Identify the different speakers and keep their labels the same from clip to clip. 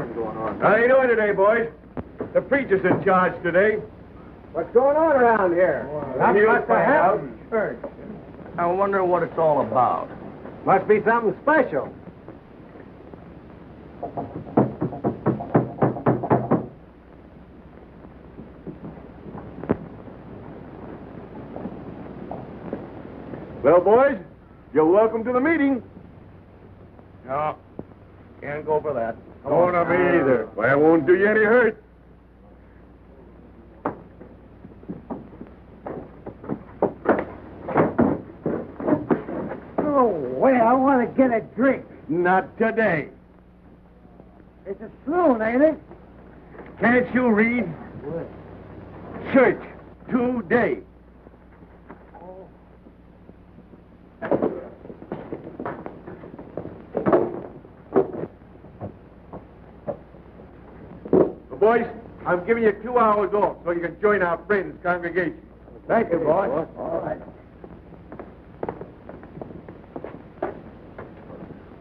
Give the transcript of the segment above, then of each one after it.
Speaker 1: sermon going on.
Speaker 2: How you doing today, boys? The preacher's in charge today.
Speaker 1: What's going on around here?
Speaker 2: Not much to have in
Speaker 1: church.
Speaker 3: I wonder what it's all about.
Speaker 1: Must be something special.
Speaker 2: Well, boys, you're welcome to the meeting.
Speaker 3: No, can't go for that.
Speaker 2: Oh, not me either. Well, it won't do you any hurt.
Speaker 1: Oh, wait, I want to get a drink.
Speaker 2: Not today.
Speaker 1: It's a saloon, ain't it?
Speaker 2: Can't you read?
Speaker 1: What?
Speaker 2: Church today. Boys, I'm giving you 2 hours off so you can join our friends' congregation.
Speaker 1: Thank you, boy. All right.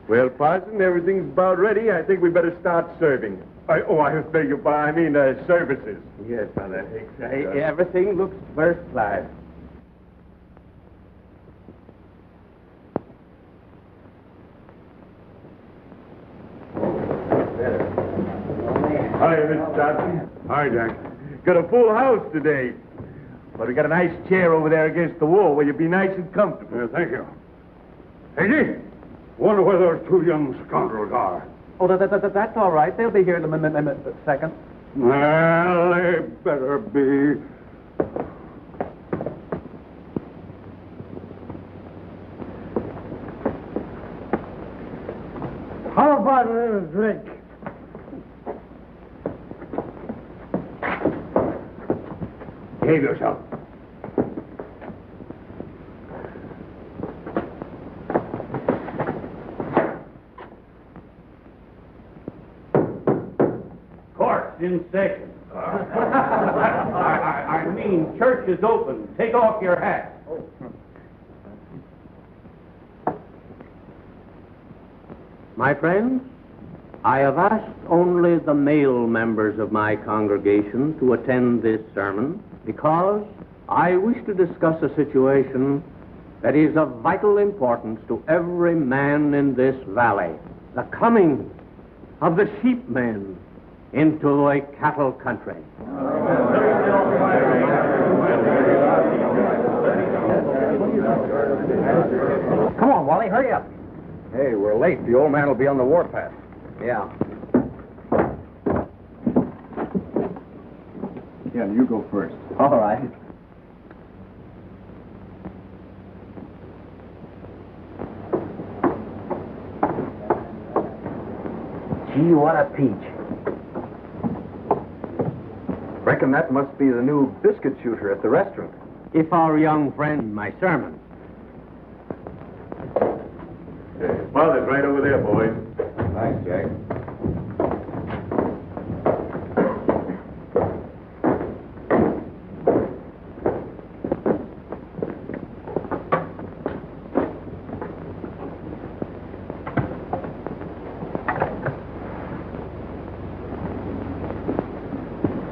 Speaker 2: Well, Parson, everything's about ready. I think we better start serving. I beg your pardon. I mean, services.
Speaker 1: Yes, Brother Hicks. Everything looks first class.
Speaker 2: Hi, Mr. Johnson. Hi, Jack. Got a full house today. But we got a nice chair over there against the wall where you'll be nice and comfortable.
Speaker 4: Thank you. Peggy, wonder where those two young scoundrels are.
Speaker 3: Oh, that's all right. They'll be here in a second.
Speaker 4: Well, they better be.
Speaker 1: How about a little drink?
Speaker 4: Behave yourself.
Speaker 5: Court's in session. I mean, church is open. Take off your hat.
Speaker 6: My friends, I have asked only the male members of my congregation to attend this sermon because I wish to discuss a situation that is of vital importance to every man in this valley, the coming of the sheepmen into a cattle country.
Speaker 3: Come on, Wally, hurry up.
Speaker 1: Hey, we're late. The old man will be on the warpath.
Speaker 3: Yeah.
Speaker 1: Yeah, you go first.
Speaker 3: All right.
Speaker 1: Gee, what a peach. Reckon that must be the new biscuit shooter at the restaurant.
Speaker 6: If our young friend, my sermon.
Speaker 2: Father's right over there, boys.
Speaker 1: Thanks, Jack.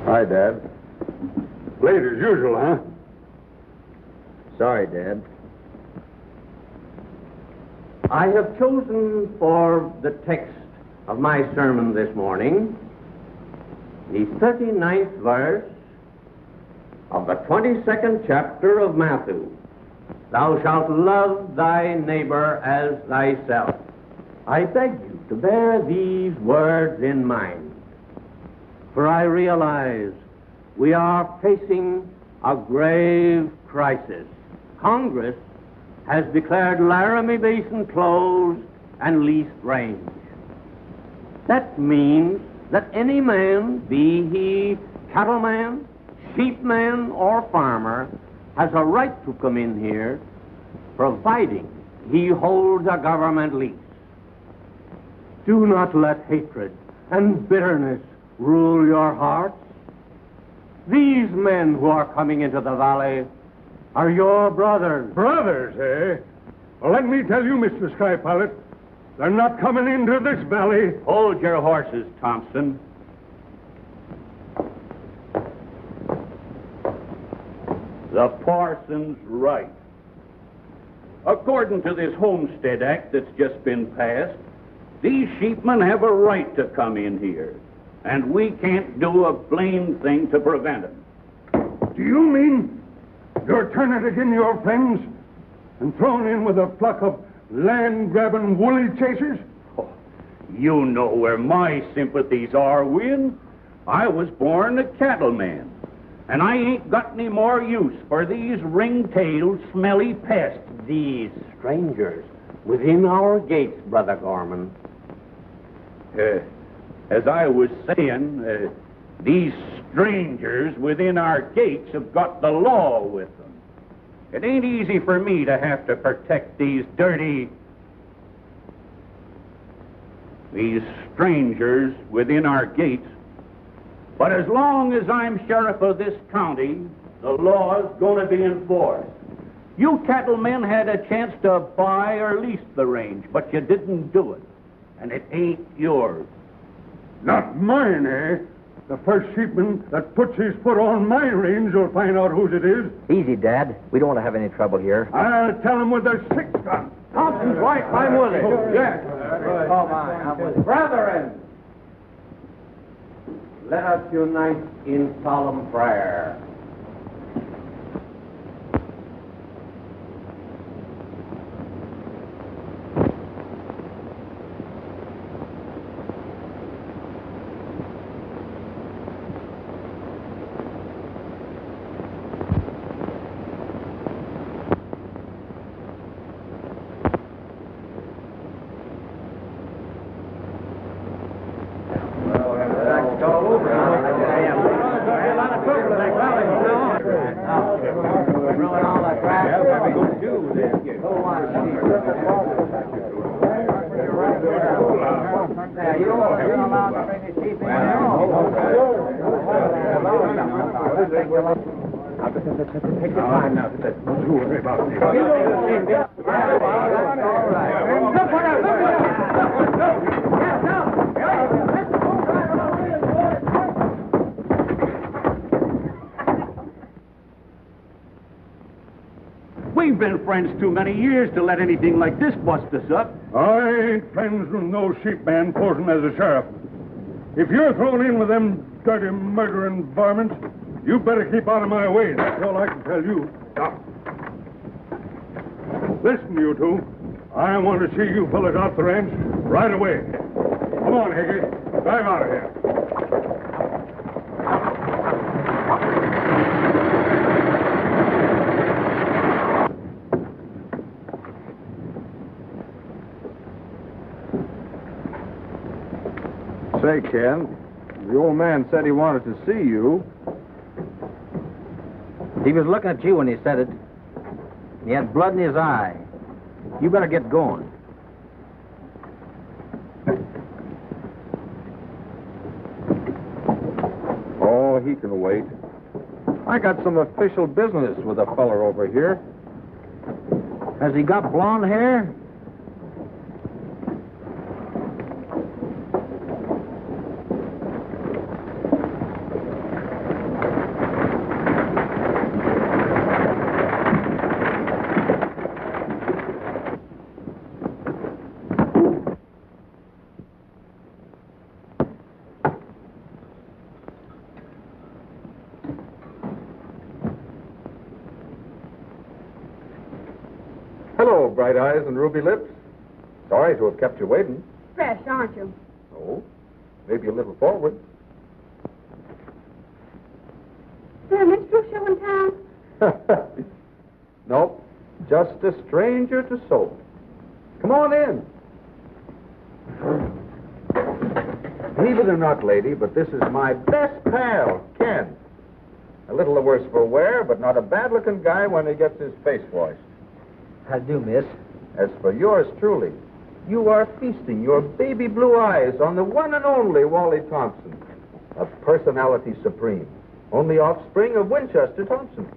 Speaker 4: Hi, Dad. Late as usual, huh?
Speaker 1: Sorry, Dad.
Speaker 6: I have chosen for the text of my sermon this morning the 39th verse of the 22nd chapter of Matthew. Thou shalt love thy neighbor as thyself. I beg you to bear these words in mind, for I realize we are facing a grave crisis. Congress has declared Laramie Basin closed and leased range. That means that any man, be he cattleman, sheepman, or farmer, has a right to come in here, providing he holds a government lease. Do not let hatred and bitterness rule your hearts. These men who are coming into the valley are your brothers.
Speaker 4: Brothers, eh? Well, let me tell you, Mr. Sky Pilot, They're not coming into this valley.
Speaker 5: Hold your horses, Thompson. The parson's right. According to this Homestead Act that's just been passed, these sheepmen have a right to come in here, and we can't do a blame thing to prevent it.
Speaker 4: Do you mean you're turning again your friends and thrown in with a flock of land-grabbing woolly chasers?
Speaker 5: Oh, you know where my sympathies are, Win. I was born a cattleman, and I ain't got any more use for these ring-tailed, smelly pests.
Speaker 6: These strangers within our gates, Brother Gorman.
Speaker 5: As I was saying, these strangers within our gates have got the law with them. It ain't easy for me to have to protect these strangers within our gates. But as long as I'm sheriff of this county, the law's going to be enforced. You cattlemen had a chance to buy or lease the range, but you didn't do it. And it ain't yours.
Speaker 4: Not mine, eh? The first sheepman that puts his foot on my range will find out whose it is.
Speaker 3: Easy, Dad. We don't want to have any trouble here.
Speaker 4: I'll tell him with a six-gun.
Speaker 3: Thompson's right. I'm with it.
Speaker 4: Yes.
Speaker 3: Oh, my. I'm with it.
Speaker 6: Brethren, let us unite in solemn prayer.
Speaker 5: We've been friends too many years to let anything like this bust us up.
Speaker 4: I ain't friends with no sheepman posing as a sheriff. If you're thrown in with them dirty murdering varmints, you better keep out of my way. That's all I can tell you. Listen, you two. I want to see you fellas out the ranch right away. Come on, Hickey. Drive out of here.
Speaker 1: Say, Ken, the old man said he wanted to see you.
Speaker 3: He was looking at you when he said it. He had blood in his eye. You better get going.
Speaker 1: Oh, he can wait. I got some official business with a feller over here.
Speaker 3: Has he got blonde hair?
Speaker 1: Hello, bright eyes and ruby lips. Sorry to have kept you waiting.
Speaker 7: Fresh, aren't you?
Speaker 1: Oh, maybe a little forward.
Speaker 7: Is there a minstrel show in town?
Speaker 1: Nope, just a stranger to soul. Come on in. Believe it or not, lady, but this is my best pal, Ken. A little the worse for wear, but not a bad-looking guy when he gets his face washed.
Speaker 3: How do, miss?
Speaker 1: As for yours truly, you are feasting your baby blue eyes on the one and only Wally Thompson, a personality supreme, only offspring of Winchester Thompson.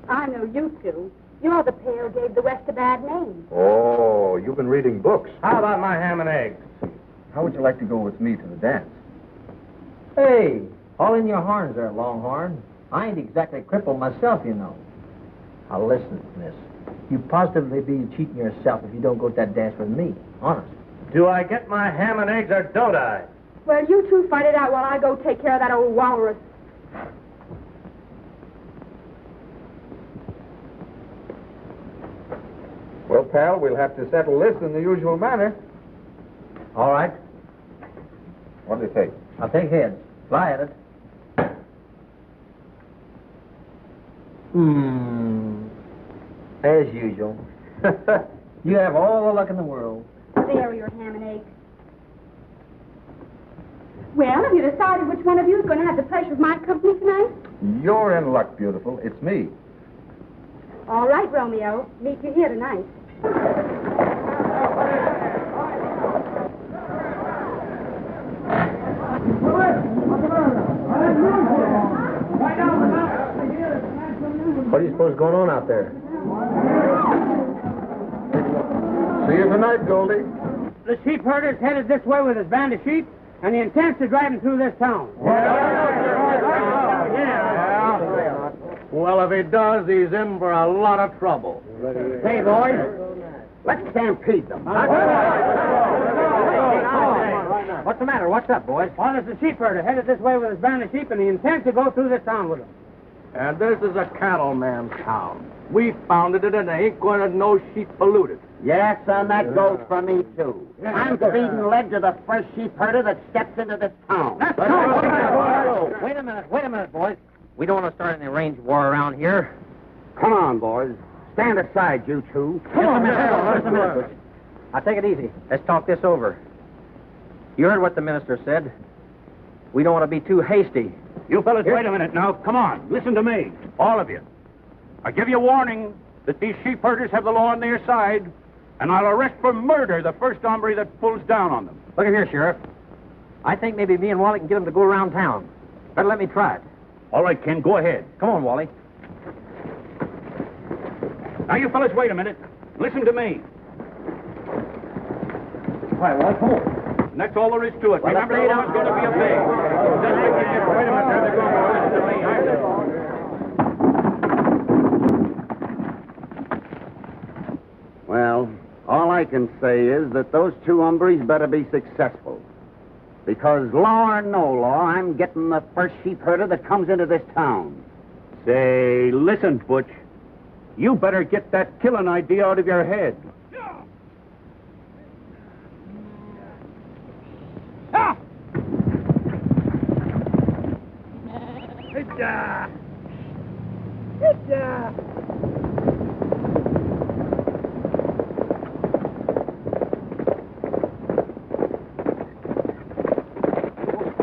Speaker 7: I know you two. You're the pair who gave the West a bad name.
Speaker 1: Oh, you've been reading books.
Speaker 2: How about my ham and eggs?
Speaker 1: How would you like to go with me to the dance?
Speaker 3: Hey, all in your horns there, Longhorn. I ain't exactly crippled myself, you know. Now listen, miss. You positively be cheating yourself if you don't go to that dance with me. Honest.
Speaker 2: Do I get my ham and eggs or don't I?
Speaker 7: Well, you two fight it out while I go take care of that old walrus.
Speaker 1: Well, pal, we'll have to settle this in the usual manner.
Speaker 3: All right.
Speaker 1: What do you think?
Speaker 3: I'll take heads. Fly at it. As usual. You have all the luck in the world.
Speaker 7: There are your ham and eggs. Well, have you decided which one of you is going to have the pleasure of my company tonight?
Speaker 1: You're in luck, beautiful. It's me.
Speaker 7: All right, Romeo. Meet you here tonight.
Speaker 3: What do you suppose is going on out there?
Speaker 1: See you tonight, Goldie.
Speaker 8: The sheep herder's headed this way with his band of sheep, and he intends to drive him through this town.
Speaker 2: Well, if he does, he's in for a lot of trouble.
Speaker 8: Hey, boys, let's stampede them.
Speaker 3: What's the matter? What's up, boys?
Speaker 8: Well, there's a sheep herder headed this way with his band of sheep, and he intends to go through this town with them.
Speaker 2: And this is a cattleman's town. We founded it, and there ain't going to no sheep polluted.
Speaker 8: Yes, and that goes for me, too. I'm feeding lead to the first sheep herder that steps into this town.
Speaker 3: Wait a minute, boys. We don't want to start any range war around here.
Speaker 8: Come on, boys. Stand aside, you two.
Speaker 3: Just a minute, Butch. Now, take it easy. Let's talk this over. You heard what the minister said. We don't want to be too hasty.
Speaker 5: You fellas, wait a minute now. Come on. Listen to me. All of you. I give you warning that these sheep herders have the law on their side, and I'll arrest for murder the first hombre that pulls down on them.
Speaker 3: Look at here, Sheriff. I think maybe me and Wally can get him to go around town. Better let me try it.
Speaker 5: All right, Ken, go ahead.
Speaker 3: Come on, Wally.
Speaker 5: Now, you fellas, wait a minute. Listen to me.
Speaker 3: All right, Wally, come on.
Speaker 5: And that's all there is to it. Remember, the law's going to be obeyed. Just like you did. Wait a minute. They're going to listen to me.
Speaker 8: Well, all I can say is that those two hombres better be successful. Because law or no law, I'm getting the first sheep herder that comes into this town.
Speaker 5: Say, listen, Butch. You better get that killing idea out of your head.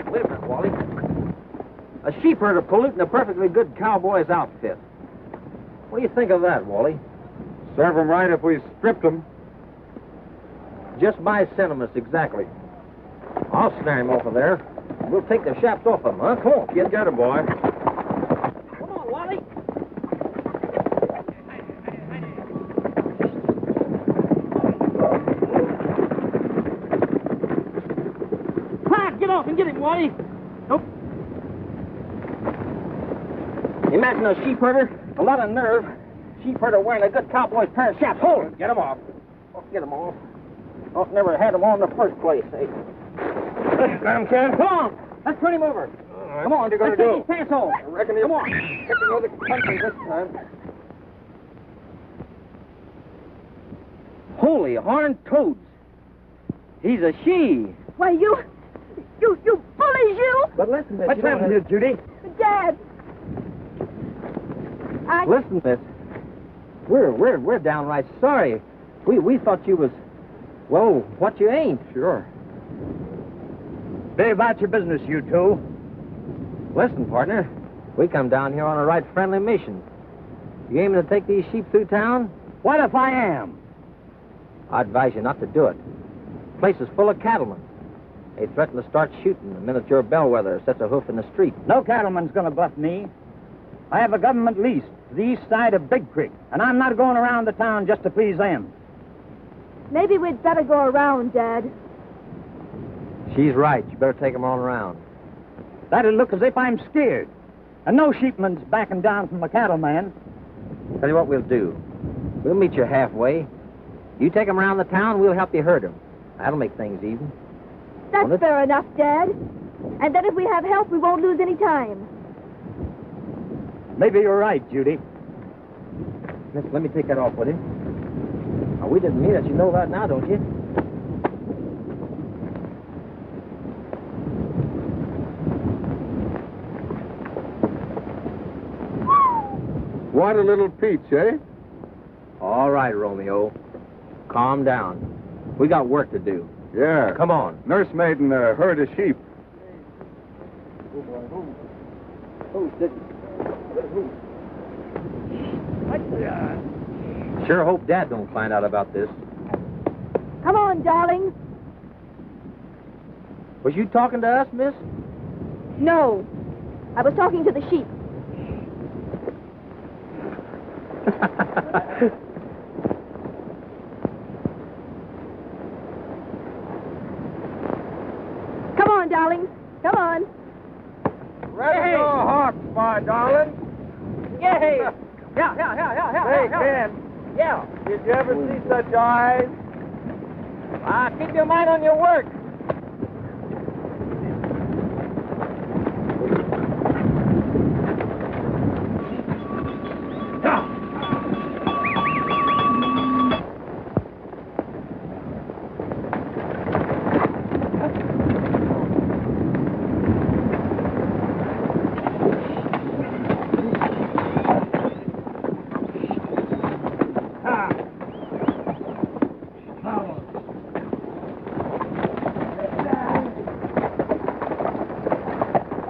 Speaker 3: Wait a minute, Wally. A sheep herder polluting a perfectly good cowboy's outfit. What do you think of that, Wally?
Speaker 1: Serve him right if we stripped him.
Speaker 3: Just my sentiments, exactly. I'll snare him off of there. We'll take the shaft off him, huh? Come on, kid.
Speaker 1: Get him, boy.
Speaker 3: Come on, Wally. Quiet, get off and get him, Wally. Nope. Imagine a sheep herder, a lot of nerve. Sheep herder wearing a good cowboy's pair of chaps. Hold it. Get him off. Get him off. Oh, never had him on in the first place, eh?
Speaker 2: Got him, Ken?
Speaker 3: Come on. Let's turn him over.
Speaker 2: Right.
Speaker 3: Come on,
Speaker 2: What are you
Speaker 3: let's
Speaker 2: gonna
Speaker 3: take his pants off.
Speaker 2: I reckon
Speaker 3: Come on.
Speaker 2: Get to know the country this time.
Speaker 3: Holy horned toads. He's a she.
Speaker 7: Why, you bullies, you!
Speaker 3: But listen, miss.
Speaker 2: What's happened here, Judy?
Speaker 7: Dad!
Speaker 3: Listen, miss. We're downright sorry. We thought you was, well, what you ain't.
Speaker 2: Sure. Be about your business, you two.
Speaker 3: Listen, partner. We come down here on a right friendly mission. You aiming to take these sheep through town?
Speaker 8: What if I am?
Speaker 3: I advise you not to do it. The place is full of cattlemen. They threaten to start shooting the minute your bellwether sets a hoof in the street.
Speaker 8: No cattleman's gonna buff me.
Speaker 9: I have a government lease to the east side of Big Creek, and I'm not going around the town just to please them.
Speaker 7: Maybe we'd better go around, Dad.
Speaker 3: She's right. You better take 'em all around.
Speaker 9: That'll look as if I'm scared. And no sheepman's backing down from a cattleman.
Speaker 3: Tell you what we'll do. We'll meet you halfway. You take 'em around the town, we'll help you herd 'em. That'll make things even.
Speaker 7: That's fair enough, Dad. And then if we have help, we won't lose any time.
Speaker 9: Maybe you're right, Judy.
Speaker 3: Miss, let me take that off with you. Now, we didn't mean it. You know that now, don't you?
Speaker 1: What a little peach, eh?
Speaker 3: All right, Romeo. Calm down. We got work to do.
Speaker 1: Yeah.
Speaker 3: Come on.
Speaker 1: Nursemaid and a herd of sheep.
Speaker 3: Sure hope Dad don't find out about this.
Speaker 7: Come on, darling.
Speaker 3: Was you talking to us, miss?
Speaker 7: No. I was talking to the sheep. Come on, darling. Come on.
Speaker 1: Ready to go, Hawks, my darling.
Speaker 3: Yay! Yeah.
Speaker 1: Hey, Ken.
Speaker 3: Yeah.
Speaker 1: Did you ever see such eyes?
Speaker 3: Keep your mind on your work.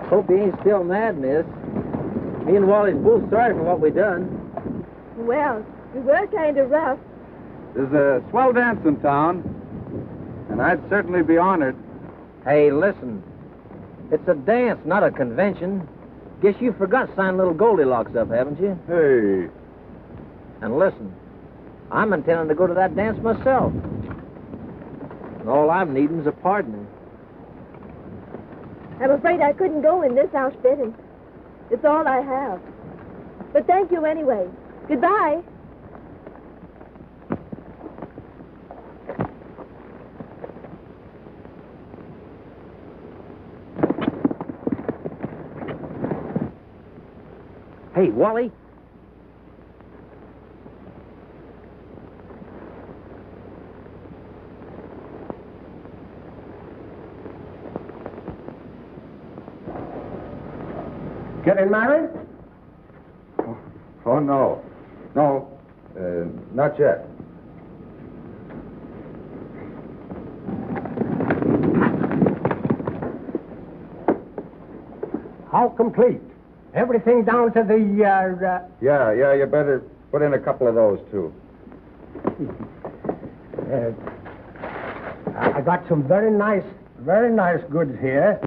Speaker 3: Hope he ain't still mad, miss. Me and Wally's both sorry for what we done.
Speaker 7: Well, we were kind of rough.
Speaker 1: There's a swell dance in town, and I'd certainly be honored.
Speaker 3: Hey, listen. It's a dance, not a convention. Guess you forgot to sign little Goldilocks up, haven't you?
Speaker 1: Hey.
Speaker 3: And listen, I'm intending to go to that dance myself. And all I'm needing's a partner.
Speaker 7: I'm afraid I couldn't go in this outfit, and it's all I have. But thank you anyway. Goodbye.
Speaker 3: Hey, Wally.
Speaker 9: Getting married?
Speaker 1: Oh, no. No, not yet.
Speaker 9: How complete? Everything down to the,
Speaker 1: Yeah, you better put in a couple of those, too.
Speaker 9: I got some very nice goods here.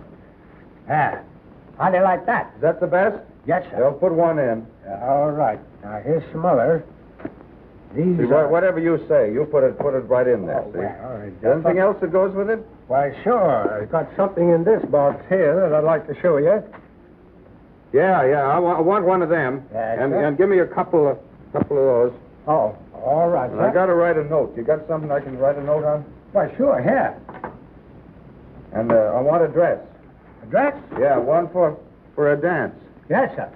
Speaker 9: How do you like that?
Speaker 1: Is that the best?
Speaker 9: Yes, sir.
Speaker 1: They'll put one in.
Speaker 9: All right. Now, here's some other. These
Speaker 1: See, whatever you say, you put it right in there,
Speaker 9: Oh,
Speaker 1: see?
Speaker 9: well, all right.
Speaker 1: Anything else that goes with it?
Speaker 9: Why, sure. I got something in this box here that I'd like to show you.
Speaker 1: Yeah, I want one of them.
Speaker 9: Yes,
Speaker 1: and,
Speaker 9: sir.
Speaker 1: and give me a couple of those.
Speaker 9: Oh, all right,
Speaker 1: And
Speaker 9: sir.
Speaker 1: I got to write a note. You got something I can write a note on?
Speaker 9: Why, sure, here.
Speaker 1: And I want a dress.
Speaker 9: A dress?
Speaker 1: Yeah, one for a dance.
Speaker 9: Yes, sir.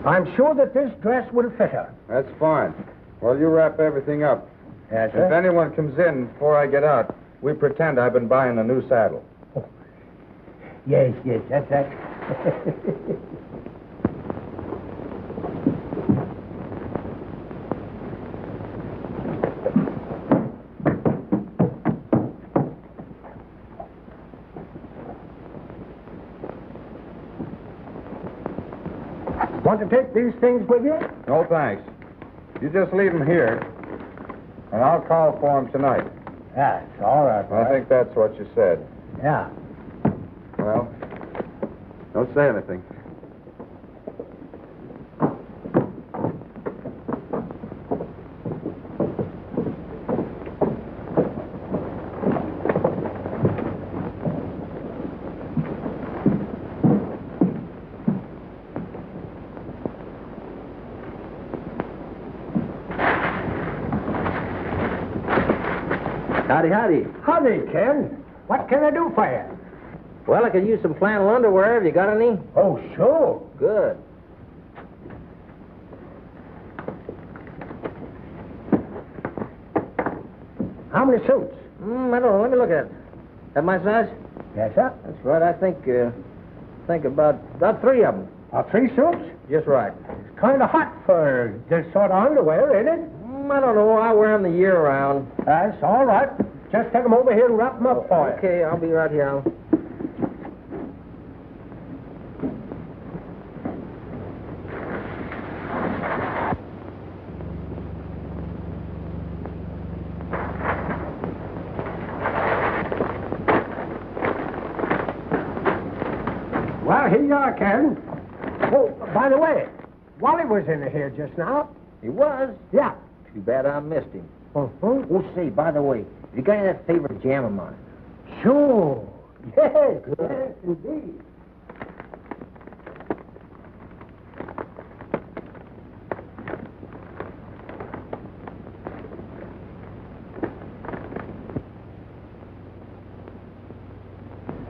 Speaker 9: I'm sure that this dress will fit her.
Speaker 1: That's fine. Well, you wrap everything up.
Speaker 9: Yes,
Speaker 1: If anyone comes in before I get out, we pretend I've been buying a new saddle.
Speaker 9: Yes, that's that. Want to take these things with you?
Speaker 1: No, thanks. You just leave them here, and I'll call for them tonight.
Speaker 9: Yeah, it's all right.
Speaker 1: I think that's what you said.
Speaker 9: Yeah.
Speaker 1: Well, don't say anything.
Speaker 3: Howdy, howdy.
Speaker 9: Howdy, Ken. What can I do for you?
Speaker 3: Well, I could use some flannel underwear. Have you got any?
Speaker 9: Oh, sure.
Speaker 3: Good.
Speaker 9: How many suits?
Speaker 3: I don't know. Let me look at it. That my size?
Speaker 9: Yes, sir.
Speaker 3: That's right. I think about 3 of them.
Speaker 9: 3 suits?
Speaker 3: Just right.
Speaker 9: It's kind of hot for this sort of underwear, ain't it?
Speaker 3: I don't know. I wear them the year round.
Speaker 9: That's all right. Just take them over here and wrap them up for you.
Speaker 3: Okay, I'll be right here.
Speaker 9: Well, here you are, Ken. Oh, by the way, Wally was in here just now.
Speaker 3: He was?
Speaker 9: Yeah.
Speaker 3: Too bad I missed him.
Speaker 9: Uh-huh.
Speaker 3: Oh, say, by the way, you got any of that favorite jam of mine?
Speaker 9: Sure. Yes, yes, indeed.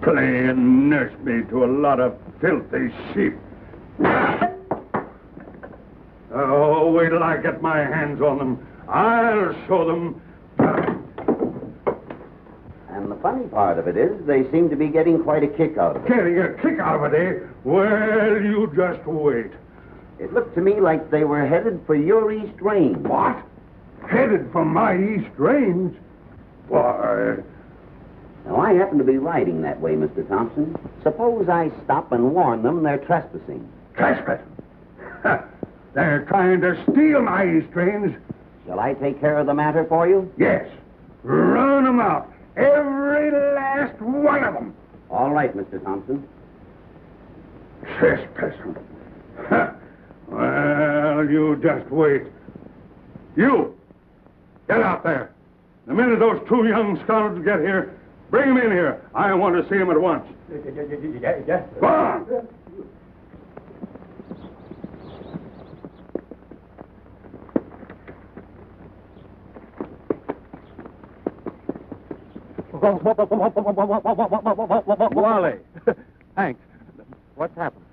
Speaker 4: Play and nurse me to a lot of filthy sheep. Oh, wait till I get my hands on them. I'll show them.
Speaker 8: And the funny part of it is, they seem to be getting quite a kick out of it.
Speaker 4: Getting a kick out of it, eh? Well, you just wait.
Speaker 8: It looked to me like they were headed for your east range.
Speaker 4: What? Headed for my east range? Why...
Speaker 8: Now, I happen to be riding that way, Mr. Thompson. Suppose I stop and warn them they're trespassing.
Speaker 4: Trespassing? They're trying to steal my east range.
Speaker 8: Shall I take care of the matter for you?
Speaker 4: Yes. Run them out. Every last one of them.
Speaker 8: All right, Mr. Thompson.
Speaker 4: Trespassing. Well, you just wait. You, get out there. The minute those 2 young scoundrels get here, bring them in here. I want to see them at once.
Speaker 9: Yeah.
Speaker 4: Go on.
Speaker 2: Wally. Thanks. What's happened?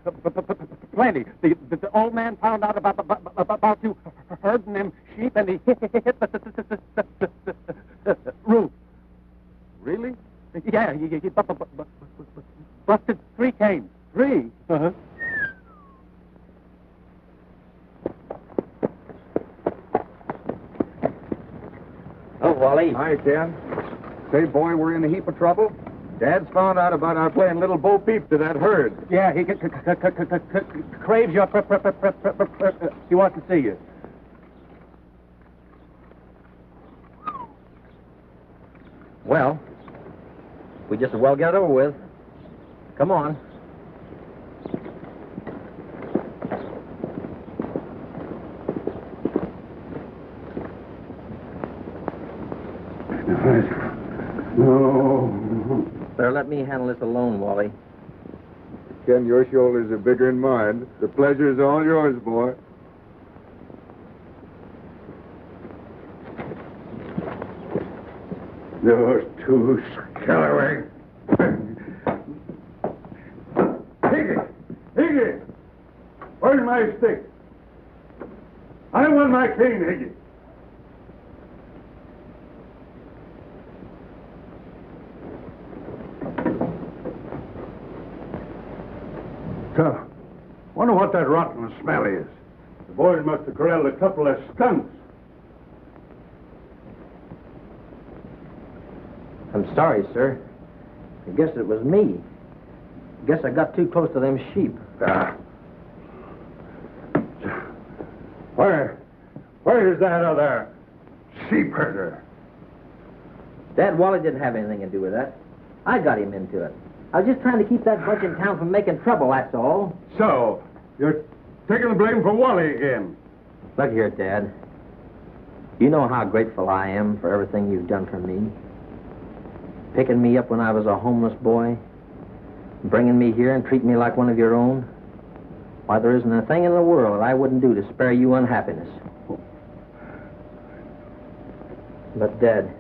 Speaker 2: Plenty. The old man found out about you herding them sheep, and he hit the Ruth. Really? Yeah, he busted 3 canes. 3? Uh-huh.
Speaker 3: Oh, Wally.
Speaker 1: Hi, Ken. Say, boy, we're in a heap of trouble. Dad's found out about our playing little Bo Peep to that herd.
Speaker 2: Yeah, he craves your... He wants to see you.
Speaker 3: Well, we just as well get it over with. Come on.
Speaker 4: No.
Speaker 3: Better let me handle this alone, Wally.
Speaker 1: Ken, your shoulders are bigger than mine. The pleasure's all yours, boy.
Speaker 4: Those 2 scalawags. Higgy! Where's my stick? I want my cane, Higgy. Wonder what that rotten smell is. The boys must have corralled a couple of skunks.
Speaker 3: I'm sorry, sir. I guess it was me. Guess I got too close to them sheep.
Speaker 4: Where's that other sheep herder?
Speaker 3: Dad, Wally didn't have anything to do with that. I got him into it. I was just trying to keep that Butch in town from making trouble, that's all.
Speaker 4: So, you're taking the blame for Wally again.
Speaker 3: Look here, Dad. You know how grateful I am for everything you've done for me. Picking me up when I was a homeless boy, bringing me here and treating me like one of your own. Why, there isn't a thing in the world that I wouldn't do to spare you unhappiness. But, Dad,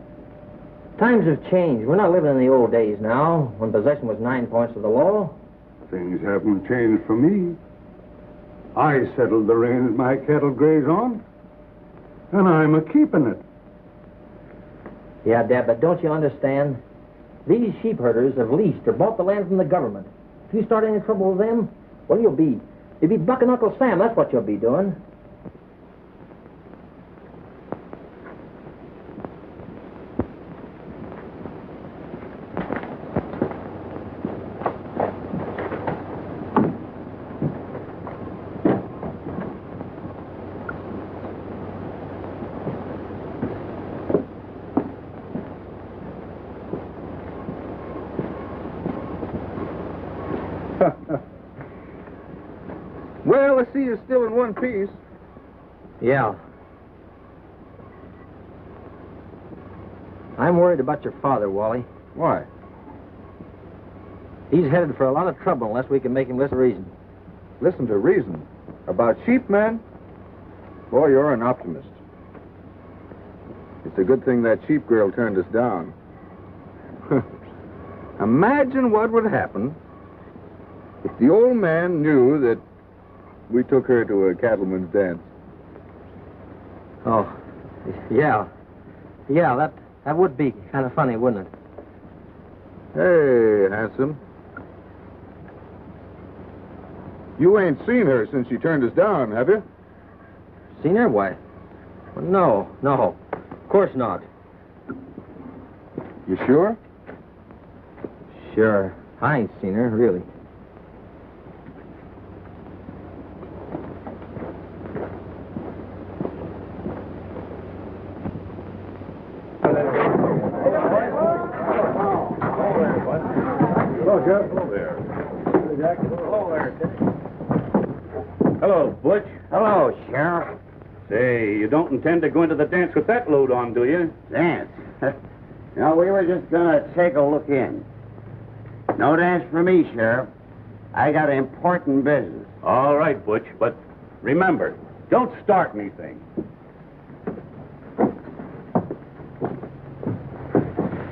Speaker 3: times have changed. We're not living in the old days now, when possession was 9 points of the law.
Speaker 4: Things haven't changed for me. I settled the range my cattle graze on, and I'm a-keeping it.
Speaker 3: Yeah, Dad, but don't you understand? These sheep herders have leased or bought the land from the government. If you start any trouble with them, well, you'll be bucking Uncle Sam. That's what you'll be doing.
Speaker 1: Well, I see you're still in one piece.
Speaker 3: Yeah. I'm worried about your father, Wally.
Speaker 1: Why?
Speaker 3: He's headed for a lot of trouble unless we can make him listen to reason.
Speaker 1: Listen to reason. About sheep, man? Boy, you're an optimist. It's a good thing that sheep girl turned us down. Imagine what would happen if the old man knew that we took her to a cattleman's dance.
Speaker 3: Oh, yeah. Yeah, that would be kind of funny, wouldn't it?
Speaker 1: Hey, handsome. You ain't seen her since she turned us down, have you?
Speaker 3: Seen her? Why? Well, no. Of course not.
Speaker 1: You sure?
Speaker 3: Sure. I ain't seen her, really.
Speaker 4: Hello, Jeff. Hello there. Hello there.
Speaker 5: Hello, Butch.
Speaker 8: Hello, Sheriff.
Speaker 5: Say, you don't intend to go into the dance with that load on, do you?
Speaker 8: Dance? No, we were just gonna take a look in. No dance for me, Sheriff. I got important business.
Speaker 5: All right, Butch, but remember, don't start anything.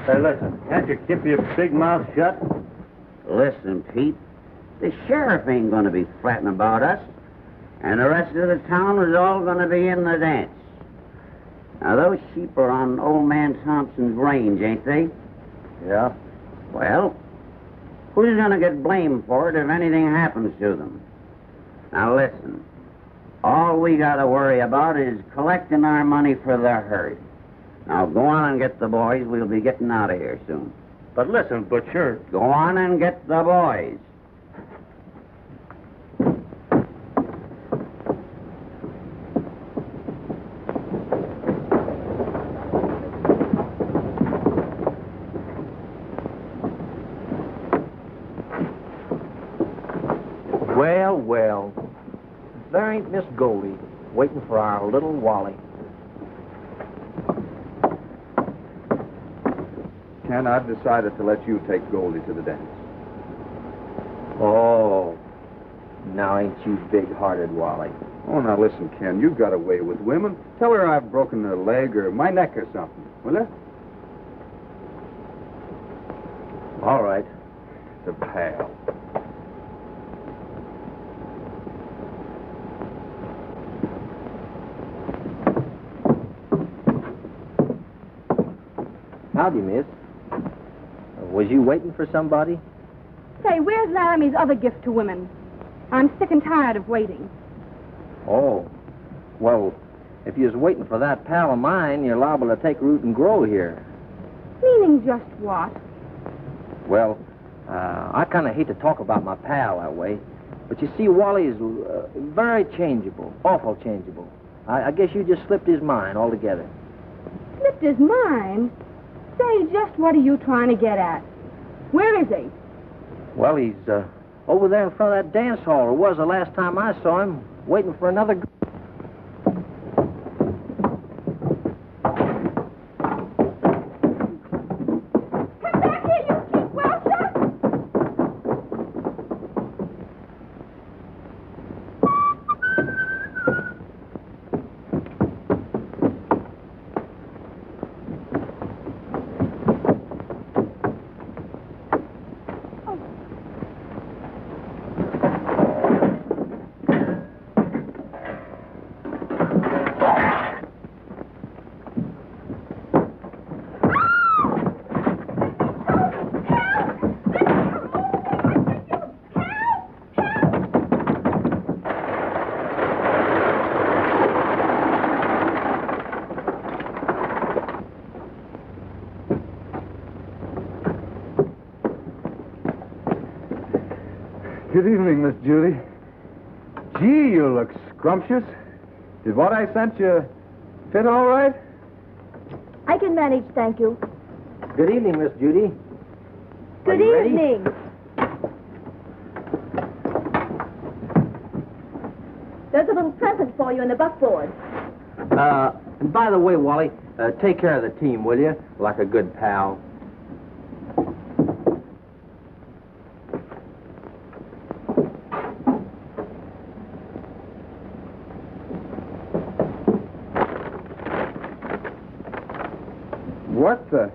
Speaker 8: Hey, listen, can't you keep your big mouth shut? Listen, Pete, the sheriff ain't gonna be fretting about us, and the rest of the town is all gonna be in the dance. Now, those sheep are on old man Thompson's range, ain't they?
Speaker 3: Yeah.
Speaker 8: Well, who's gonna get blamed for it if anything happens to them? Now, listen, all we gotta worry about is collecting our money for the herd. Now, go on and get the boys. We'll be getting out of here soon.
Speaker 5: But listen, Butcher.
Speaker 8: Go on and get the boys.
Speaker 3: Well. There ain't Miss Goldie waiting for our little Wally.
Speaker 1: Ken, I've decided to let you take Goldie to the dance.
Speaker 3: Oh, now ain't you big-hearted, Wally?
Speaker 1: Oh, now listen, Ken, you've got a way with women. Tell her I've broken a leg or my neck or something, will you?
Speaker 3: All right.
Speaker 1: The pal.
Speaker 3: Howdy, miss. Was you waiting for somebody?
Speaker 10: Say, where's Laramie's other gift to women? I'm sick and tired of waiting.
Speaker 3: Oh. Well, if you was waiting for that pal of mine, you're liable to take root and grow here.
Speaker 10: Meaning just what?
Speaker 3: Well, I kind of hate to talk about my pal that way, but you see, Wally is very changeable, awful changeable. I guess you just slipped his mind altogether.
Speaker 10: Slipped his mind? Say, just what are you trying to get at? Where is he?
Speaker 3: Well, he's over there in front of that dance hall, or was the last time I saw him, waiting for another...
Speaker 10: Come back here, you cheap welcher!
Speaker 1: Good evening, Miss Judy. Gee, you look scrumptious. Did what I sent you fit all right?
Speaker 7: I can manage, thank you.
Speaker 3: Good evening, Miss Judy.
Speaker 7: Good
Speaker 3: you ready?
Speaker 7: evening. There's a little present for you in the buckboard.
Speaker 3: And by the way, Wally, take care of the team, will you? Like a good pal.
Speaker 1: What the...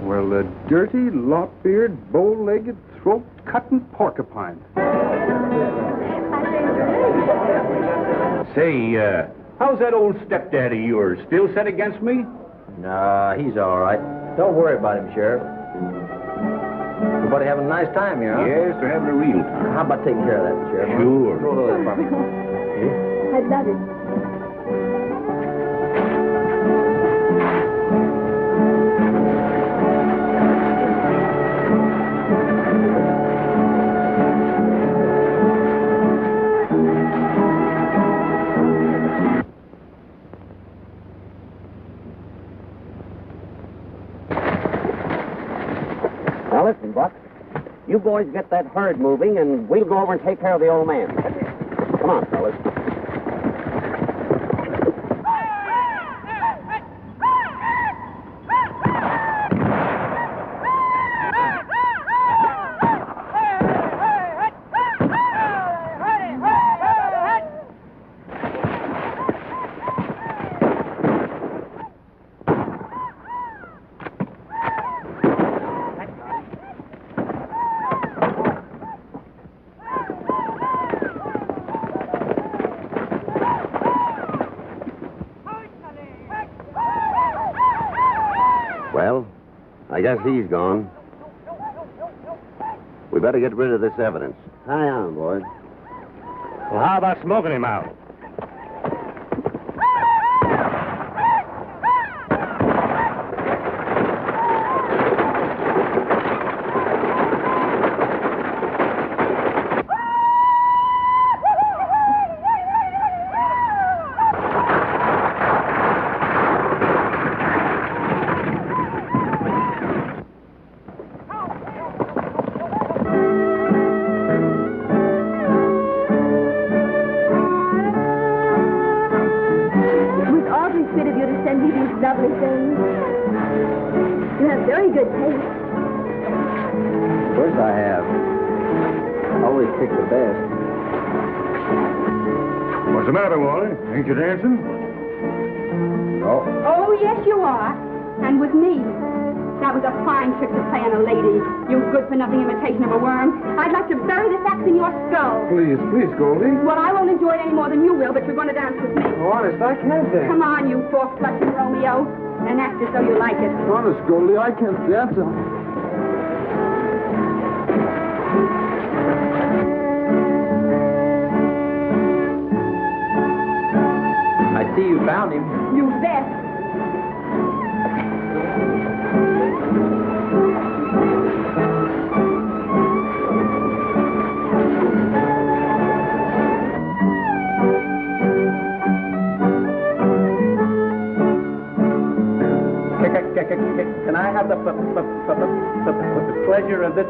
Speaker 1: Well, a dirty, lop-eared, bow-legged, throat-cutting porcupine.
Speaker 5: Say, how's that old stepdad of yours? Still set against me?
Speaker 3: Nah, he's all right. Don't worry about him, Sheriff. Everybody having a nice time here, huh?
Speaker 5: Yes, they're having a real time.
Speaker 3: How about taking care of that, Sheriff? huh?
Speaker 5: Sure.
Speaker 3: Throw it over for me.
Speaker 7: I'd love it.
Speaker 8: Now listen, Buck. You boys get that herd moving, and we'll go over and take care of the old man. Come on, fellas. Well, I guess he's gone. We better get rid of this evidence. Hang on, boys.
Speaker 2: Well, how about smoking him out?
Speaker 7: Lovely things. You have very good taste.
Speaker 3: Of course I have. Always pick the best.
Speaker 4: What's the matter, Wally? Ain't you dancing?
Speaker 3: No.
Speaker 10: Oh, yes, you are. And with me. That was a fine trick to play on a lady. You good-for-nothing imitation of a worm. I'd like to bury this axe in your skull.
Speaker 1: Please, Goldie.
Speaker 10: Well, I won't enjoy it any more than you will, but you're going to dance with me.
Speaker 1: Oh, honest, I can't dance.
Speaker 10: Come on, you fork-flushing Romeo. And act as though you like it.
Speaker 1: Honest, Goldie, I can't dance.
Speaker 3: I see you found him.
Speaker 10: You bet.
Speaker 2: have the pleasure of this.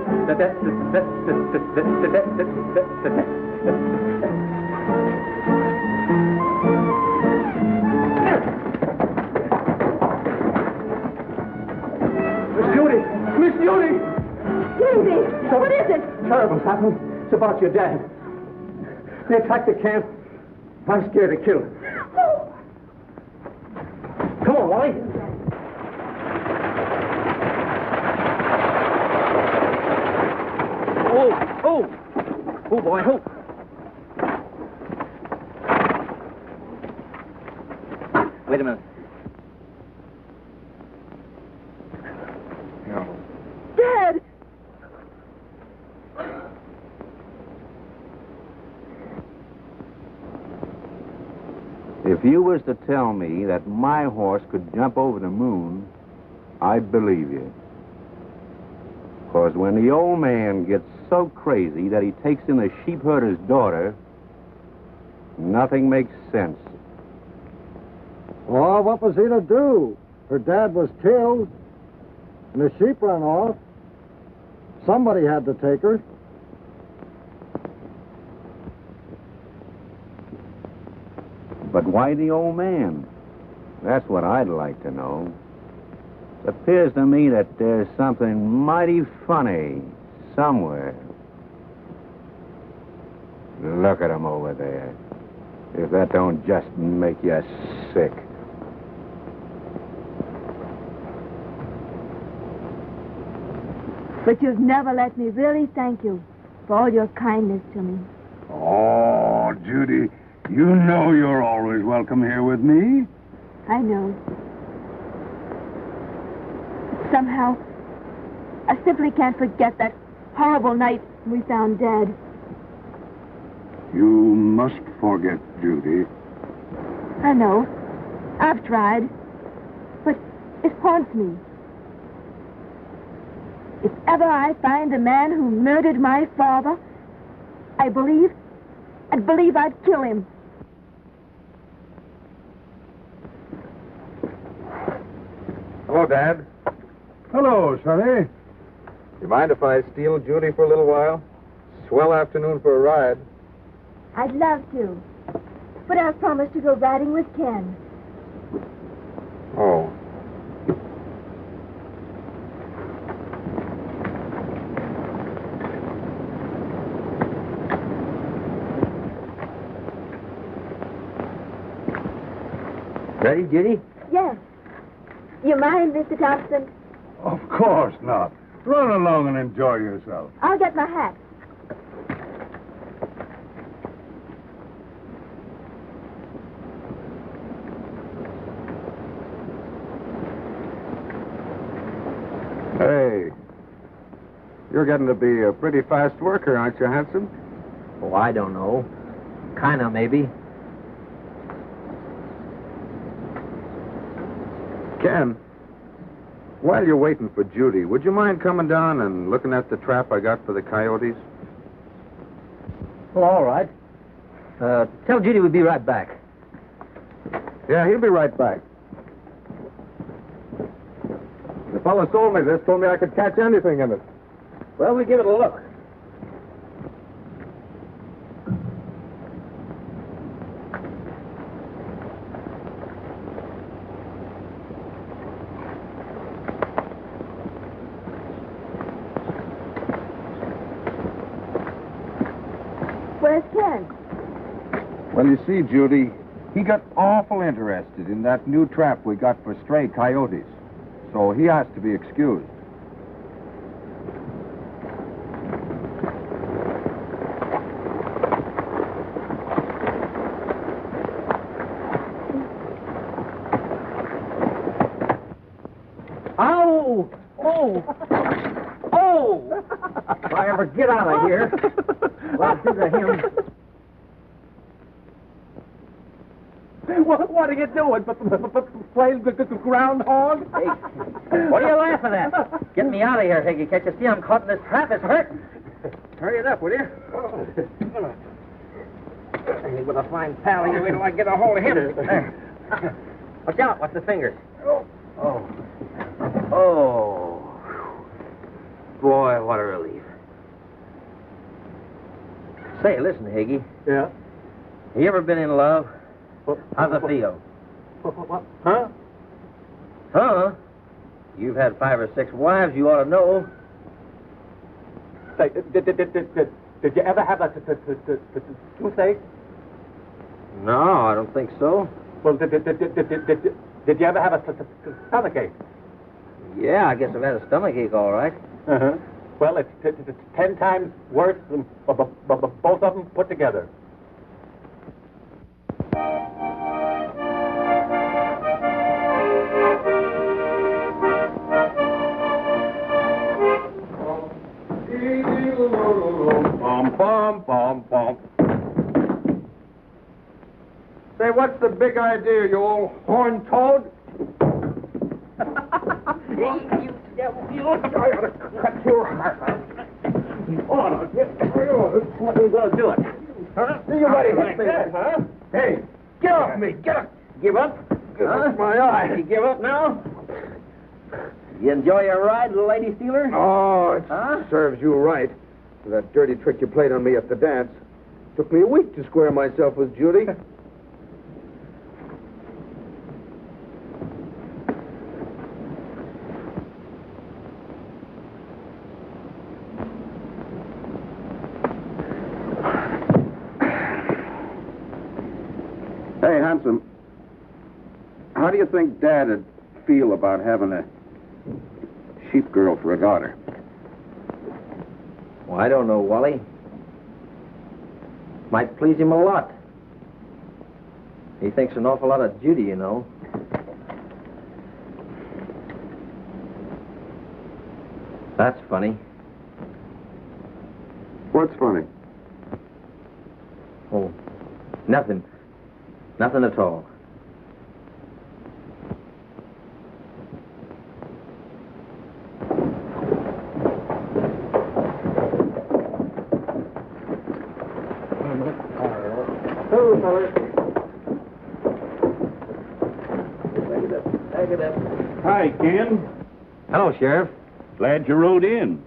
Speaker 10: Miss Judy! Judy! What is it?
Speaker 2: Terrible's happened. It's about your dad. They attacked the camp. I'm scared to kill him. Come on, Wally. Oh, boy, oh. Wait a minute.
Speaker 7: Dad!
Speaker 1: If you was to tell me that my horse could jump over the moon, I'd believe you. Because when the old man gets so crazy that he takes in a sheep herder's daughter, nothing makes sense.
Speaker 11: Well, what was he to do? Her dad was killed, and the sheep ran off. Somebody had to take her.
Speaker 1: But why the old man? That's what I'd like to know. It appears to me that there's something mighty funny somewhere. Look at him over there. If that don't just make you sick.
Speaker 7: But you've never let me really thank you for all your kindness to me.
Speaker 4: Oh, Judy, you know you're always welcome here with me.
Speaker 7: I know. Somehow, I simply can't forget that horrible night we found Dad.
Speaker 4: You must forget, Judy.
Speaker 7: I know. I've tried. But it haunts me. If ever I find the man who murdered my father, I'd believe I'd kill him.
Speaker 1: Hello, Dad.
Speaker 4: Hello, Sonny.
Speaker 1: You mind if I steal Judy for a little while? Swell afternoon for a ride.
Speaker 7: I'd love to. But I've promised to go riding with Ken.
Speaker 1: Oh.
Speaker 3: Ready, Judy?
Speaker 7: Yes. You mind, Mr. Thompson?
Speaker 4: Of course not. Run along and enjoy yourself.
Speaker 7: I'll get my hat.
Speaker 1: Hey. You're getting to be a pretty fast worker, aren't you, Hanson?
Speaker 3: Oh, I don't know. Kinda, maybe.
Speaker 1: Ken, while you're waiting for Judy, would you mind coming down and looking at the trap I got for the coyotes?
Speaker 3: Well, all right. Tell Judy we'll be right back.
Speaker 1: Yeah, he'll be right back. The fellow sold me this, told me I could catch anything in it.
Speaker 3: Well, we'll give it a look.
Speaker 7: Where's Ken?
Speaker 1: Well, you see, Judy, he got awful interested in that new trap we got for stray coyotes. So he has to be excused.
Speaker 3: Ow! Oh! Oh! If I ever get out of here, well, do to him.
Speaker 2: What are you doing? Playing groundhog?
Speaker 3: Hey, what are you laughing at? Get me out of here, Higgy. Can't you see I'm caught in this trap? It's hurt. Hurry it up, will you? Hey, with a fine pal, you wait till I get a hold of him. There. Watch out. Watch the fingers. Oh. Oh. boy, what a relief. Say, listen, Higgy.
Speaker 2: Yeah?
Speaker 3: You ever been in love? How's it feel?
Speaker 2: What? Huh?
Speaker 3: Huh? You've had 5 or 6 wives, you ought to know.
Speaker 2: Say, did you ever have a toothache?
Speaker 3: No, I don't think so.
Speaker 2: Well, did you ever have a stomachache?
Speaker 3: Yeah, I guess I've had a stomachache, all right.
Speaker 2: Uh-huh. Well, it's 10 times worse than both of them put together.
Speaker 6: Bum, bum, bum, bum. Say, what's the big idea, you old horn toad?
Speaker 8: You devil, you ought to cut your heart out. You ought to. What are you going to do it? Huh?
Speaker 6: You might have hit me, huh?
Speaker 8: Hey, get off me. Get up. Give up?
Speaker 6: That's my eye.
Speaker 8: You give up now? You enjoy your ride, little lady stealer?
Speaker 6: Oh, it serves you right. For that dirty trick you played on me at the dance. Took me a week to square myself with Judy.
Speaker 12: Hey, handsome, how do you think Dad'd feel about having a sheep girl for a daughter?
Speaker 3: Well, I don't know, Wally. Might please him a lot. He thinks an awful lot of Judy, you know. That's funny.
Speaker 12: What's funny?
Speaker 3: Oh, nothing. Nothing at all.
Speaker 6: Hello, fellas.
Speaker 3: Back it up.
Speaker 5: Hi, Ken.
Speaker 3: Hello, Sheriff.
Speaker 5: Glad you rode in.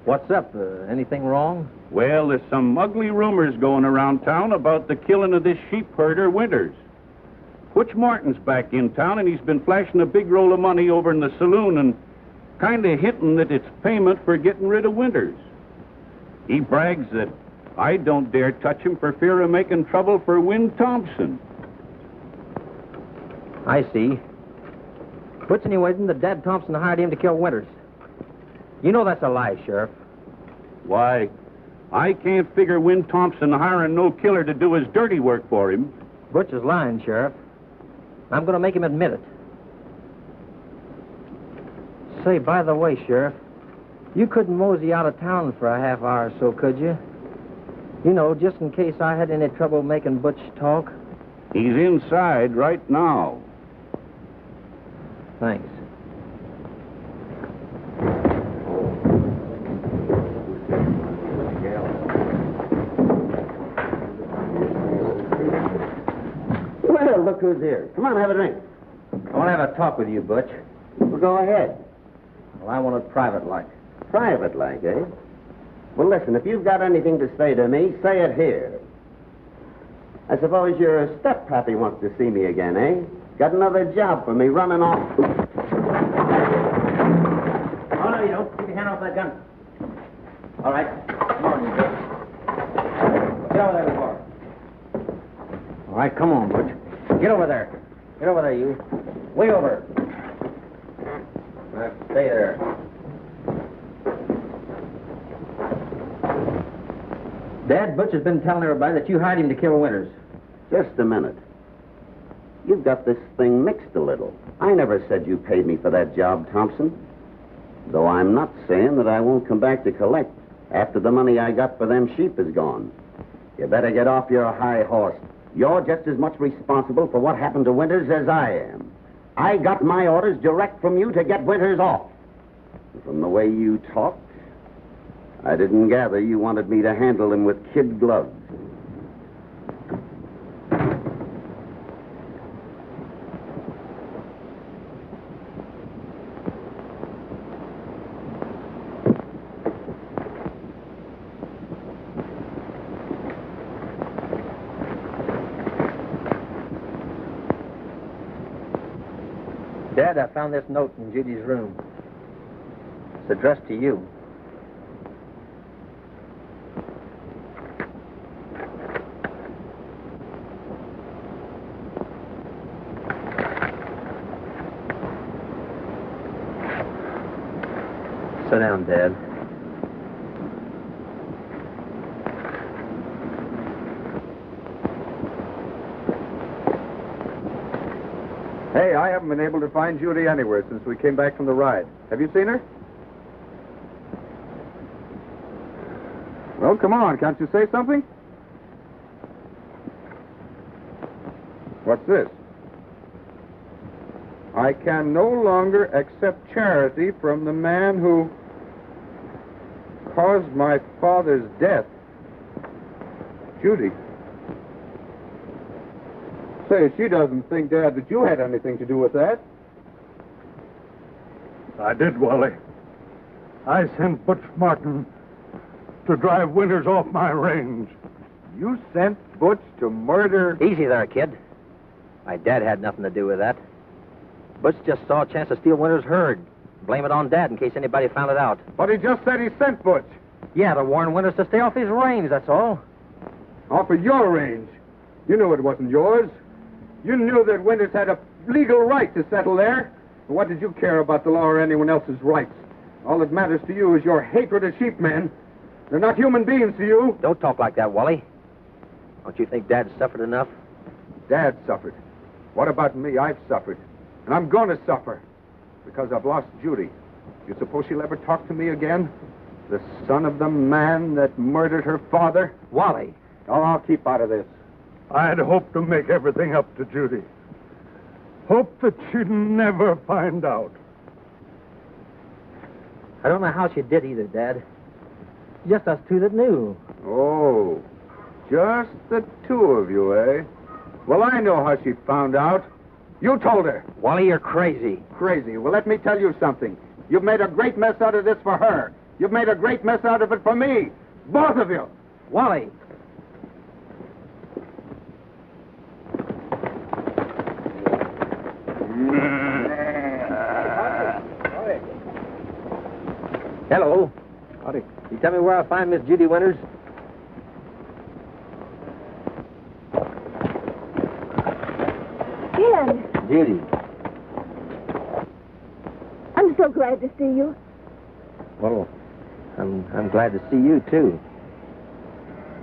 Speaker 3: What's up? Anything wrong?
Speaker 5: Well, there's some ugly rumors going around town about the killing of this sheep herder, Winters. Butch Martin's back in town, and he's been flashing a big roll of money over in the saloon and kind of hinting that it's payment for getting rid of Winters. He brags that I don't dare touch him for fear of making trouble for Win Thompson.
Speaker 3: I see. Butch anyway, isn't the Dad Thompson hired him to kill Winters? You know that's a lie, Sheriff.
Speaker 5: Why, I can't figure Win Thompson hiring no killer to do his dirty work for him.
Speaker 3: Butch is lying, Sheriff. I'm going to make him admit it. Say, by the way, Sheriff, you couldn't mosey out of town for a half hour or so, could you? You know, just in case I had any trouble making Butch talk.
Speaker 5: He's inside right now.
Speaker 3: Thanks.
Speaker 8: Well, look who's here. Come on, have a drink.
Speaker 3: I want to have a talk with you, Butch.
Speaker 8: Well, go ahead.
Speaker 3: Well, I want it private-like.
Speaker 8: Private-like, eh? Well, listen, if you've got anything to say to me, say it here. I suppose your step-pappy wants to see me again, eh? Got another job for me running off.
Speaker 3: Oh, no, you don't. Keep your hand off that gun. All right. Come on, you Butch. Get over there before. All right, come on, Butch. Get over there. Get over there, you. Way over. All right, stay there. Dad, Butch has been telling everybody that you hired him to kill Winters.
Speaker 8: Just a minute. You've got this thing mixed a little. I never said you paid me for that job, Thompson. Though I'm not saying that I won't come back to collect after the money I got for them sheep is gone. You better get off your high horse. You're just as much responsible for what happened to Winters as I am. I got my orders direct from you to get Winters off. From the way you talked, I didn't gather you wanted me to handle him with kid gloves.
Speaker 3: Dad, I found this note in Judy's room. It's addressed to you. Sit down, Dad.
Speaker 2: Hey, I haven't been able to find Judy anywhere since we came back from the ride. Have you seen her? Well, come on. Can't you say something? What's this? I can no longer accept charity from the man who caused my father's death. Judy. Say, she doesn't think, Dad, that you had anything to do with that.
Speaker 4: I did, Wally. I sent Butch Martin to drive Winters off my range.
Speaker 2: You sent Butch to murder...
Speaker 3: Easy there, kid. My dad had nothing to do with that. Butch just saw a chance to steal Winters' herd. Blame it on Dad in case anybody found it out.
Speaker 2: But he just said he sent Butch.
Speaker 3: Yeah, to warn Winters to stay off his range, that's all.
Speaker 2: Off of your range? You knew it wasn't yours. You knew that Winters had a legal right to settle there. What did you care about the law or anyone else's rights? All that matters to you is your hatred of sheepmen. They're not human beings to you.
Speaker 3: Don't talk like that, Wally. Don't you think Dad suffered enough?
Speaker 2: Dad suffered. What about me? I've suffered. And I'm going to suffer. Because I've lost Judy. You suppose she'll ever talk to me again? The son of the man that murdered her father?
Speaker 3: Wally.
Speaker 2: Oh, I'll keep out of this.
Speaker 4: I had hoped to make everything up to Judy. Hoped that she'd never find out.
Speaker 3: I don't know how she did either, Dad. Just us two that knew.
Speaker 2: Oh, just the two of you, eh? Well, I know how she found out. You told her.
Speaker 3: Wally, you're crazy.
Speaker 2: Crazy? Well, let me tell you something. You've made a great mess out of this for her. You've made a great mess out of it for me. Both of you.
Speaker 3: Wally. Hello.
Speaker 2: Howdy.
Speaker 3: You tell me where I find Miss Judy Winters?
Speaker 7: Ken,
Speaker 3: Judy.
Speaker 7: I'm so glad to see you.
Speaker 3: Well, I'm glad to see you too.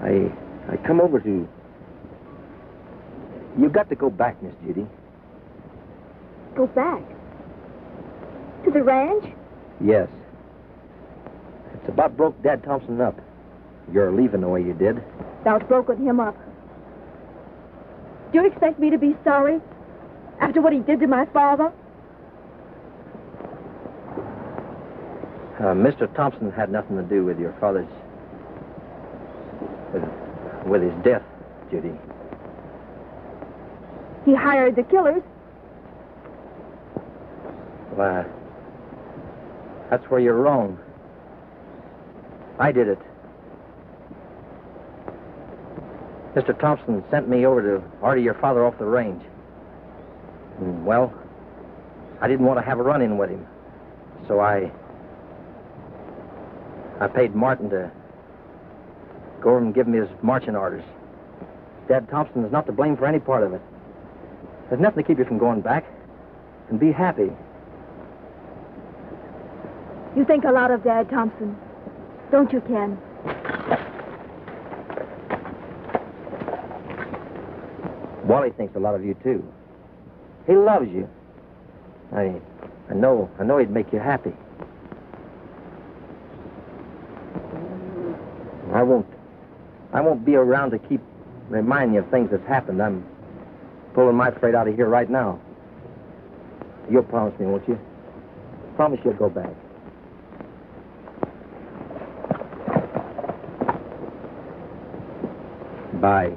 Speaker 3: I come over to. You've got to go back, Miss Judy.
Speaker 7: Go back? To the ranch?
Speaker 3: Yes. It's about broke Dad Thompson up. You're leaving the way you did.
Speaker 7: Thou'd broken him up. Do you expect me to be sorry after what he did to my father?
Speaker 3: Mr. Thompson had nothing to do with your father's... with his death, Judy.
Speaker 7: He hired the killers.
Speaker 3: Well, that's where you're wrong. I did it. Mr. Thompson sent me over to order your father off the range. And, well, I didn't want to have a run-in with him. So I paid Martin to go over and give him his marching orders. Dad Thompson is not to blame for any part of it. There's nothing to keep you from going back. And be happy.
Speaker 7: You think a lot of Dad Thompson, don't you, Ken?
Speaker 3: Wally thinks a lot of you, too. He loves you. I know he'd make you happy. I won't be around to keep reminding you of things that's happened. I'm pulling my freight out of here right now. You'll promise me, won't you? Promise you'll go back. Bye.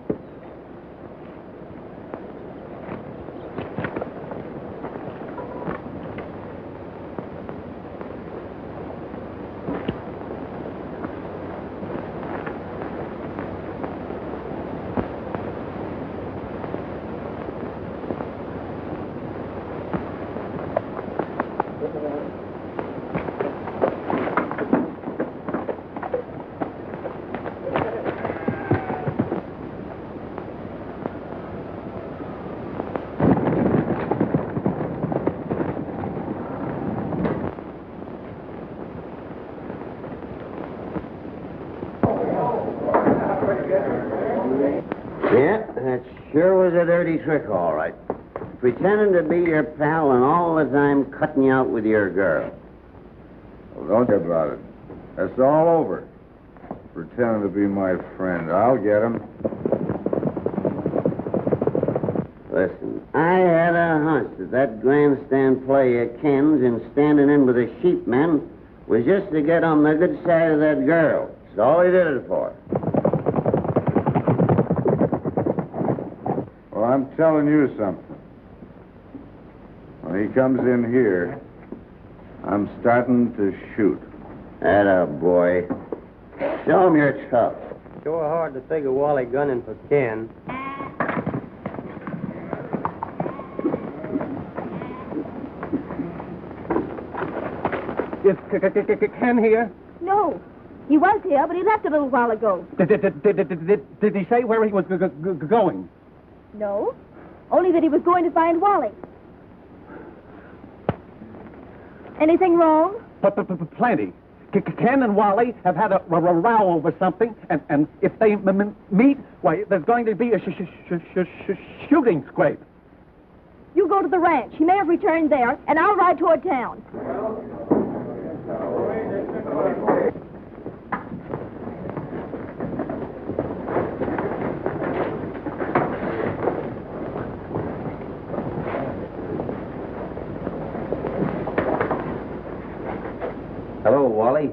Speaker 8: Yeah, that sure was a dirty trick, all right. Pretending to be your pal and all the time cutting you out with your girl.
Speaker 12: Well, don't worry about it. That's all over. Pretending to be my friend. I'll get him.
Speaker 8: Listen, I had a hunch that grandstand play of Ken's in standing in with the sheepmen was just to get on the good side of that girl. That's all he did it for.
Speaker 12: Well, I'm telling you something. When he comes in here, I'm starting to shoot.
Speaker 8: Atta boy. Show him you're tough.
Speaker 13: Sure hard to figure Wally gunning for Ken.
Speaker 9: Is Ken here?
Speaker 7: No. He was here, but he left a little while ago.
Speaker 9: Did he say where he was going?
Speaker 7: No. Only that he was going to find Wally. Anything wrong?
Speaker 9: Plenty. Ken and Wally have had a row over something, and if they meet, why, there's going to be a shooting scrape.
Speaker 7: You go to the ranch. He may have returned there, and I'll ride toward town.
Speaker 8: Hello, Wally.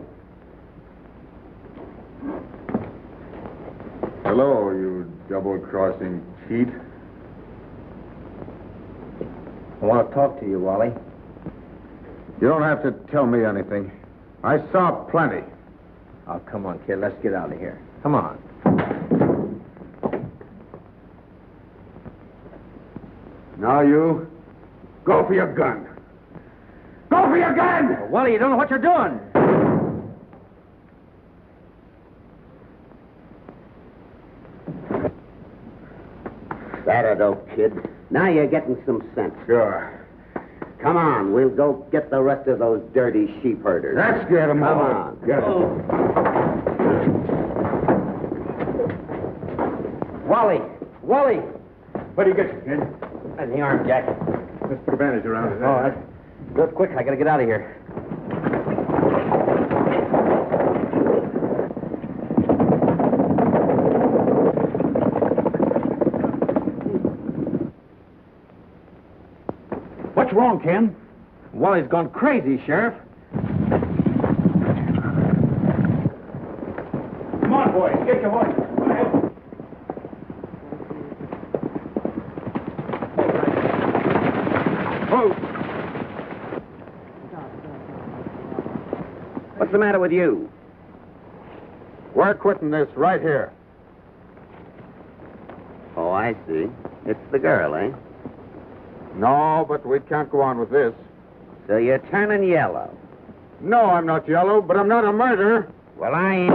Speaker 12: Hello, you double-crossing cheat.
Speaker 3: I want to talk to you, Wally.
Speaker 12: You don't have to tell me anything. I saw plenty.
Speaker 3: Oh, come on, kid. Let's get out of here. Come on.
Speaker 12: Now you, go for your gun. Go for your gun!
Speaker 3: Oh, Wally, you don't know what you're doing.
Speaker 8: That dope, kid. Now you're getting some sense.
Speaker 12: Sure.
Speaker 8: Come on, we'll go get the rest of those dirty sheep herders.
Speaker 12: Let's get them
Speaker 8: Come
Speaker 12: all.
Speaker 8: on.
Speaker 12: Get 'em.
Speaker 3: Wally! Wally!
Speaker 2: What do you get, kid?
Speaker 3: And the arm, Jack.
Speaker 2: Let's put a bandage around it.
Speaker 3: Oh, do it quick. I gotta get out of here.
Speaker 5: What's wrong, Ken?
Speaker 3: Wally's gone crazy, Sheriff.
Speaker 5: Come on, boys. Get your horses. Go ahead.
Speaker 8: What's the matter with you?
Speaker 12: We're quitting this right here.
Speaker 8: Oh, I see. It's the girl, eh?
Speaker 12: No, but we can't go on with this.
Speaker 8: So you're turning yellow.
Speaker 12: No, I'm not yellow, but I'm not a murderer.
Speaker 8: Well, I ain't.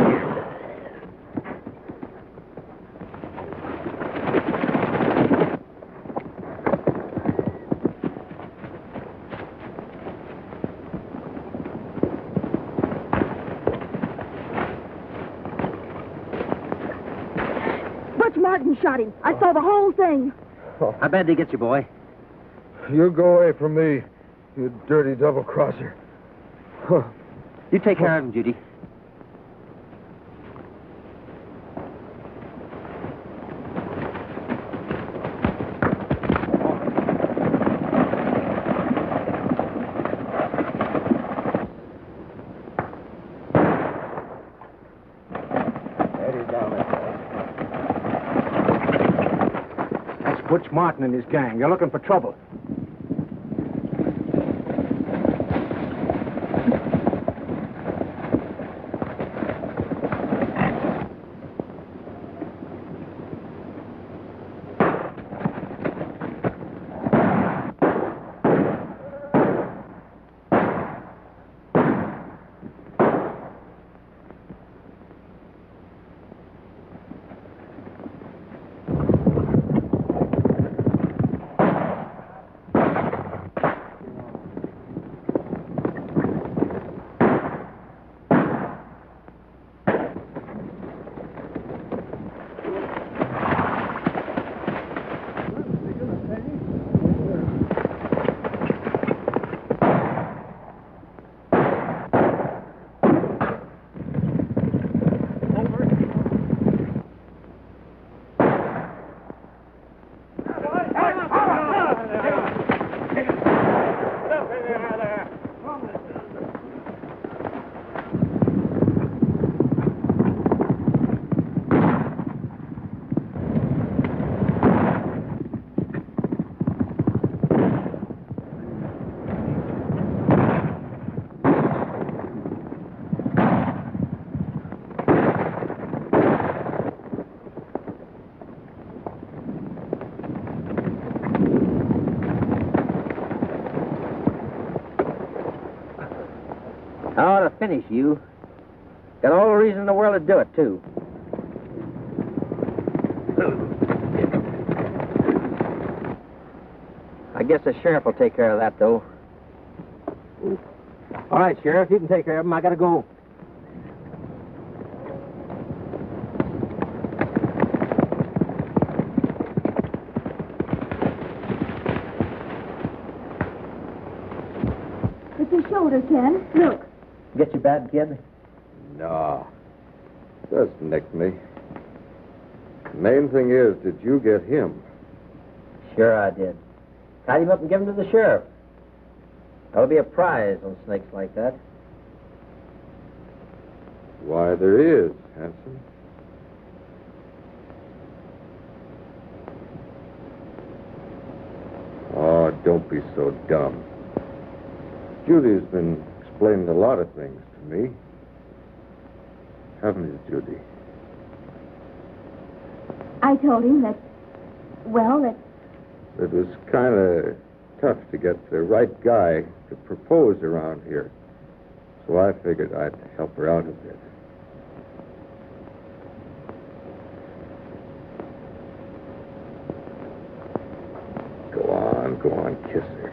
Speaker 7: Butch Martin shot him. I saw the whole thing.
Speaker 3: How bad did he get you, boy?
Speaker 11: You go away from me, you dirty double-crosser.
Speaker 3: You take care of him, Judy.
Speaker 9: That's Butch Martin and his gang. You're looking for trouble.
Speaker 3: I ought to finish you. Got all the reason in the world to do it, too. I guess the sheriff will take care of that, though. All right, Sheriff, you can take care of him. I gotta go.
Speaker 7: It's his shoulder, Ken. Look.
Speaker 3: Get you bad, kid?
Speaker 2: No. Just nicked me. The main thing is, did you get him?
Speaker 3: Sure I did. Tied him up and give him to the sheriff. That'll be a prize on snakes like that.
Speaker 2: Why, there is, Hanson. Oh, don't be so dumb. Judy's been explaining a lot of things to me. Haven't you, Judy?
Speaker 7: I told him that, well, that...
Speaker 2: It was kind of tough to get the right guy to propose around here. So I figured I'd help her out a bit. Go on, kiss her.